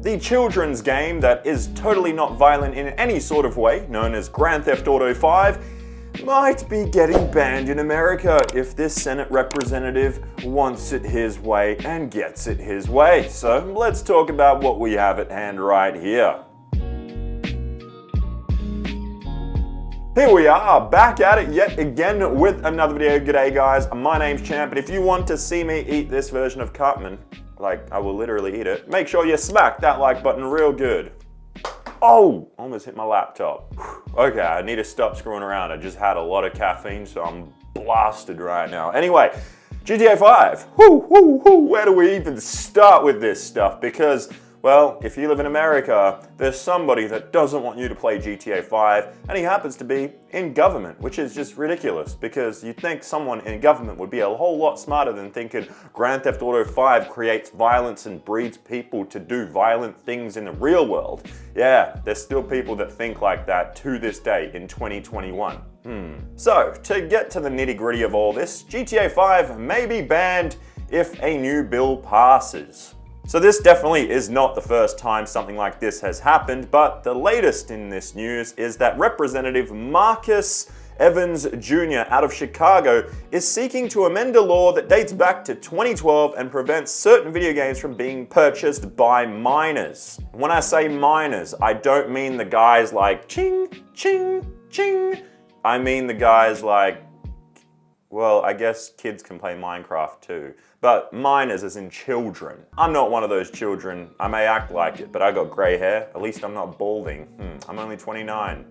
The children's game that is totally not violent in any sort of way, known as Grand Theft Auto 5, might be getting banned in America if this Senate representative wants it his way and gets it his way. So let's talk about what we have at hand right here. Here we are, back at it yet again with another video. G'day guys, my name's Champ, and if you want to see me eat this version of Cartman, like I will literally eat it, make sure you smack that like button real good. Oh, almost hit my laptop. Okay, I need to stop screwing around. I just had a lot of caffeine, so I'm blasted right now. Anyway, GTA 5. Where do we even start with this stuff? Because, well, if you live in America, there's somebody that doesn't want you to play GTA 5, and he happens to be in government, which is just ridiculous, because you'd think someone in government would be a whole lot smarter than thinking Grand Theft Auto 5 creates violence and breeds people to do violent things in the real world. Yeah, there's still people that think like that to this day in 2021. So, to get to the nitty-gritty of all this, GTA 5 may be banned if a new bill passes. So this definitely is not the first time something like this has happened, but the latest in this news is that Representative Marcus Evans Jr. out of Chicago is seeking to amend a law that dates back to 2012 and prevents certain video games from being purchased by minors. When I say minors, I don't mean the guys like ching, ching, ching. I mean the guys like, well, I guess kids can play Minecraft too. But minors as in children. I'm not one of those children. I may act like it, but I got grey hair. At least I'm not balding. I'm only 29.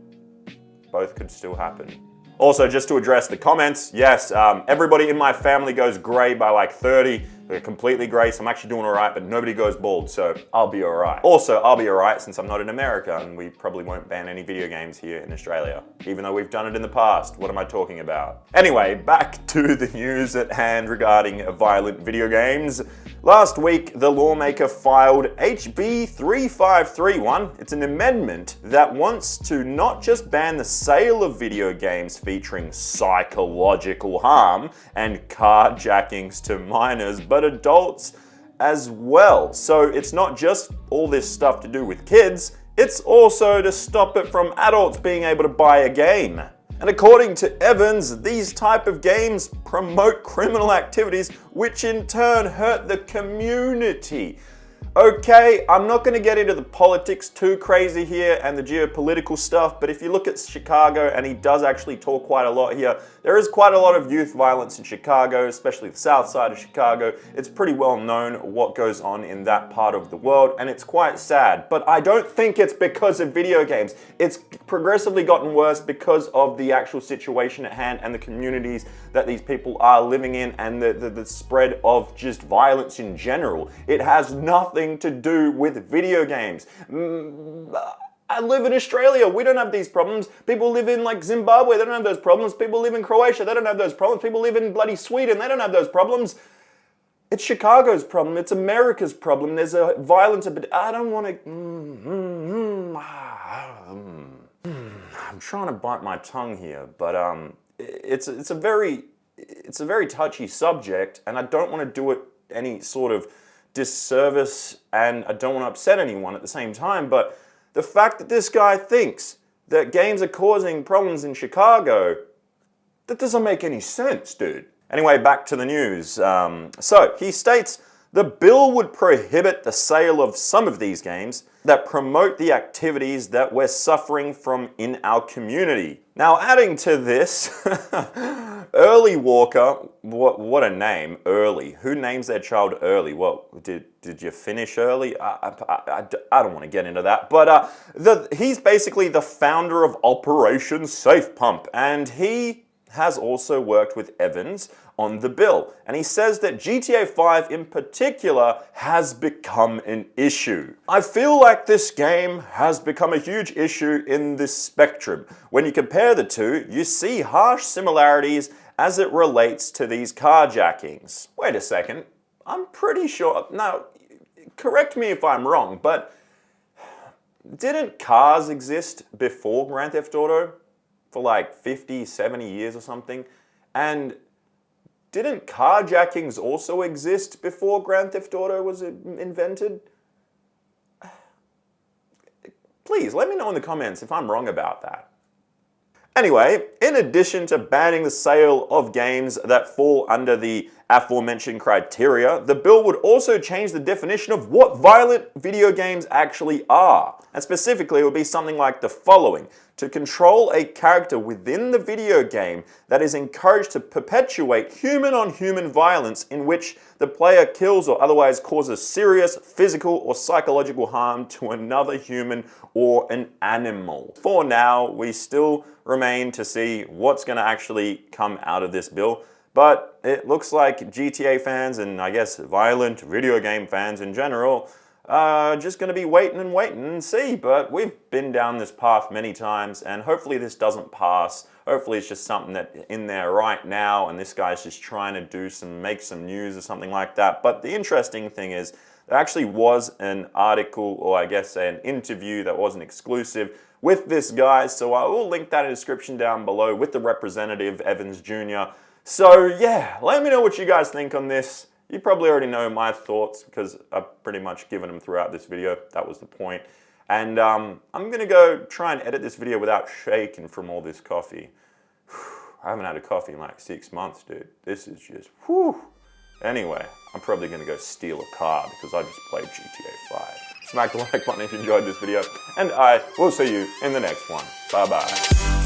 Both could still happen. Also, just to address the comments, yes, everybody in my family goes grey by like 30. They're completely grey, so I'm actually doing all right, but nobody goes bald, so I'll be all right. Also, I'll be all right since I'm not in America, and we probably won't ban any video games here in Australia, even though we've done it in the past. What am I talking about? Anyway, back to the news at hand regarding violent video games. Last week, the lawmaker filed HB 3531. It's an amendment that wants to not just ban the sale of video games featuring psychological harm and carjackings to minors, but adults as well. So it's not just all this stuff to do with kids, it's also to stop it from adults being able to buy a game. And according to Evans, these type of games promote criminal activities, which in turn hurt the community. Okay, I'm not going to get into the politics too crazy here and the geopolitical stuff, but if you look at Chicago, and he does actually talk quite a lot here, there is quite a lot of youth violence in Chicago, especially the south side of Chicago. It's pretty well known what goes on in that part of the world, and it's quite sad. But I don't think it's because of video games. It's progressively gotten worse because of the actual situation at hand and the communities that these people are living in, and the spread of just violence in general. It has nothing to do with video games. I live in Australia, we don't have these problems. People live in like Zimbabwe, they don't have those problems. People live in Croatia, they don't have those problems. People live in bloody Sweden, they don't have those problems. It's Chicago's problem, it's America's problem. There's a violence, but I don't want to... I'm trying to bite my tongue here, but it's a very touchy subject, and I don't want to do it any sort of disservice, and I don't want to upset anyone at the same time, but the fact that this guy thinks that games are causing problems in Chicago, that doesn't make any sense, dude. Anyway, back to the news. So, he states, the bill would prohibit the sale of some of these games that promote the activities that we're suffering from in our community. Now, adding to this, Early Walker, what a name, Early. Who names their child Early? What, did you finish early? I don't want to get into that, but he's basically the founder of Operation Safe Pump, and he has also worked with Evans on the bill. And he says that GTA 5 in particular has become an issue. I feel like this game has become a huge issue in this spectrum. When you compare the two, you see harsh similarities as it relates to these carjackings. Wait a second, I'm pretty sure, now, correct me if I'm wrong, but didn't cars exist before Grand Theft Auto? For like 50, 70 years or something? And didn't carjackings also exist before Grand Theft Auto was invented? Please let me know in the comments if I'm wrong about that. Anyway, in addition to banning the sale of games that fall under the aforementioned criteria, the bill would also change the definition of what violent video games actually are. And specifically, it would be something like the following: to control a character within the video game that is encouraged to perpetuate human-on-human violence in which the player kills or otherwise causes serious physical or psychological harm to another human or an animal. For now, we still remain to see what's going to actually come out of this bill, but it looks like GTA fans and I guess violent video game fans in general are just going to be waiting and see. But we've been down this path many times, and hopefully this doesn't pass. Hopefully it's just something that's in there right now and this guy's just trying to make some news or something like that. But the interesting thing is there actually was an article, or I guess an interview that wasn't exclusive, with this guy, so I will link that in the description down below with the representative, Evans Jr. So yeah, let me know what you guys think on this. You probably already know my thoughts because I've pretty much given them throughout this video. That was the point. And I'm gonna go try and edit this video without shaking from all this coffee. I haven't had a coffee in like 6 months, dude. This is just, whew. Anyway, I'm probably gonna go steal a car because I just played GTA 5. Smack the like button if you enjoyed this video, and I will see you in the next one. Bye bye.